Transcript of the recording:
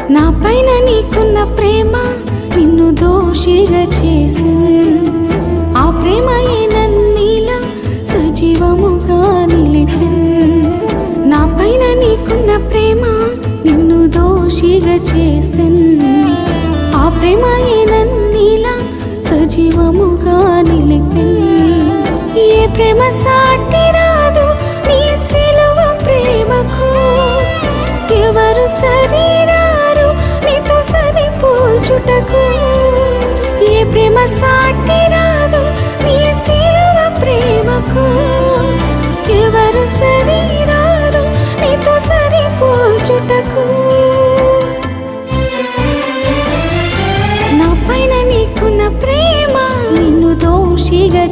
నా పైన నీకున్న ప్రేమ నిన్ను దోషిగా చేసింది. ఆ ప్రేమయే నన్నీలా సజీవముగా నిలిపింది. నా పైన నీకున్న ప్రేమ నిన్ను దోషిగా చేసింది. ఆ ప్రేమయే నన్నీలా సజీవముగా నిలిపింది. ఏ ప్రేమ సాటి రాదు నీ సిలువ ప్రేమకు. ఎవరు సరిరారు నీతో సరిపోల్చుటకు. ఏ ప్రేమ సాటి రాదు నీ సిలువ ప్రేమకు. ఎవరు సరిరారు నీతో సరిపోల్చుటకు. నా పైన నీకున్న ప్రేమ నిన్ను దోషిగా